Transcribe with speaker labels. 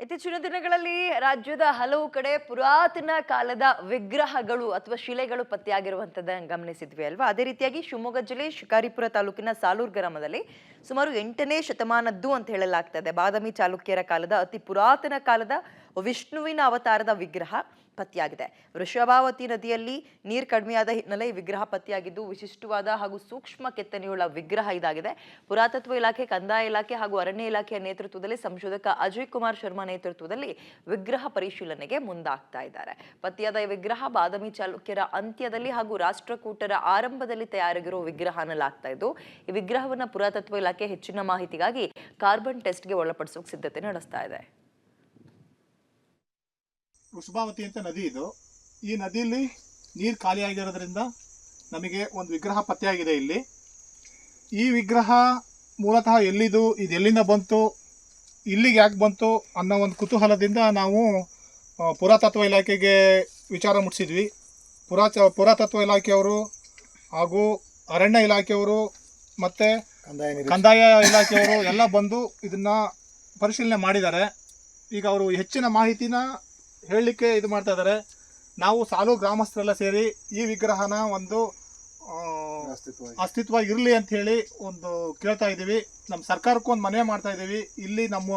Speaker 1: ಇತ್ತೀಚಿನ ದಿನಗಳಲ್ಲಿ ರಾಜ್ಯದ ಹಲವು ಕಡೆ ಪುರಾತನ ಕಾಲದ ವಿಗ್ರಹಗಳು ಅಥವಾ ಶಿಲೆಗಳು ಪತ್ತೆಯಾಗಿರುವಂತದ್ದನ್ನು ಗಮನಿಸಿದ್ವಿ ಅಲ್ವಾ. ಅದೇ ರೀತಿಯಾಗಿ ಶಿವಮೊಗ್ಗ ಜಿಲ್ಲೆ ಶಿಕಾರಿಪುರ ತಾಲೂಕಿನ ಸಾಲೂರು ಗ್ರಾಮದಲ್ಲಿ ಸುಮಾರು 8ನೇ ಶತಮಾನದ್ದು ಅಂತ ಹೇಳಲಾಗ್ತದೆ ಬಾದಾಮಿ ಚಾಲುಕ್ಯರ ಕಾಲದ ಅತಿ ಪುರಾತನ ಕಾಲದ ವಿಷ್ಣುವಿನ ಅವತಾರದ ವಿಗ್ರಹ ಪತ್ತೆಯಾಗಿದೆ. ವೃಷಭಾವತಿ ನದಿಯಲ್ಲಿ ನೀರು ಕಡಿಮೆಯಾದ ಹಿನ್ನೆಲೆ ಈ ವಿಗ್ರಹ ಪತ್ತೆಯಾಗಿದ್ದು ವಿಶಿಷ್ಟವಾದ ಹಾಗೂ ಸೂಕ್ಷ್ಮ ಕೆತ್ತನೆಯುಳ್ಳ ವಿಗ್ರಹ ಇದಾಗಿದೆ. ಪುರಾತತ್ವ ಇಲಾಖೆ, ಕಂದಾಯ ಇಲಾಖೆ ಹಾಗೂ ಅರಣ್ಯ ಇಲಾಖೆಯ ನೇತೃತ್ವದಲ್ಲಿ ಸಂಶೋಧಕ ಅಜಯ್ ಕುಮಾರ್ ಶರ್ಮಾ ನೇತೃತ್ವದಲ್ಲಿ ವಿಗ್ರಹ ಪರಿಶೀಲನೆಗೆ ಮುಂದಾಗ್ತಾ ಇದ್ದಾರೆ. ಪತ್ತೆಯಾದ ಈ ವಿಗ್ರಹ ಬಾದಾಮಿ ಚಾಲುಕ್ಯರ ಅಂತ್ಯದಲ್ಲಿ ಹಾಗೂ ರಾಷ್ಟ್ರಕೂಟರ ಆರಂಭದಲ್ಲಿ ತಯಾರಾಗಿರುವ ವಿಗ್ರಹ ಅನ್ನಲಾಗ್ತಾ ಇದ್ದು, ಈ ವಿಗ್ರಹವನ್ನ ಪುರಾತತ್ವ ಇಲಾಖೆ ಹೆಚ್ಚಿನ ಮಾಹಿತಿಗಾಗಿ ಕಾರ್ಬನ್ ಟೆಸ್ಟ್ಗೆ ಒಳಪಡಿಸುವ ಸಿದ್ಧತೆ ನಡೆಸ್ತಾ ಇದೆ.
Speaker 2: ವೃಷಭಾವತಿ ಅಂತ ನದಿ ಇದು. ಈ ನದಿಯಲ್ಲಿ ನೀರು ಖಾಲಿಯಾಗಿರೋದ್ರಿಂದ ನಮಗೆ ಒಂದು ವಿಗ್ರಹ ಪತ್ತೆಯಾಗಿದೆ ಇಲ್ಲಿ. ಈ ವಿಗ್ರಹ ಮೂಲತಃ ಎಲ್ಲಿದು, ಇದು ಎಲ್ಲಿಂದ ಬಂತು, ಇಲ್ಲಿಗೆ ಯಾಕೆ ಬಂತು ಅನ್ನೋ ಒಂದು ಕುತೂಹಲದಿಂದ ನಾವು ಪುರಾತತ್ವ ಇಲಾಖೆಗೆ ವಿಚಾರ ಮುಟ್ಟಿಸಿದ್ವಿ. ಪುರಾತತ್ವ ಇಲಾಖೆಯವರು ಹಾಗೂ ಅರಣ್ಯ ಇಲಾಖೆಯವರು ಮತ್ತು ಕಂದಾಯ ಇಲಾಖೆಯವರು ಎಲ್ಲ ಬಂದು ಇದನ್ನು ಪರಿಶೀಲನೆ ಮಾಡಿದ್ದಾರೆ. ಈಗ ಅವರು ಹೆಚ್ಚಿನ ಮಾಹಿತಿನ ಹೇಳಲಿಕ್ಕೆ ಇದು ಮಾಡ್ತಾ ಇದ್ದಾರೆ. ನಾವು ಸಾಲೂರು ಗ್ರಾಮಸ್ಥರೆಲ್ಲ ಸೇರಿ ಈ ವಿಗ್ರಹನ ಒಂದು ಅಸ್ತಿತ್ವ ಇರಲಿ ಅಂತ ಹೇಳಿ ಒಂದು ಕೇಳ್ತಾ ಇದ್ದೀವಿ. ನಮ್ಮ ಸರ್ಕಾರಕ್ಕೂ ಒಂದು ಮನವಿ ಮಾಡ್ತಾ ಇದ್ದೀವಿ. ಇಲ್ಲಿ ನಮ್ಮ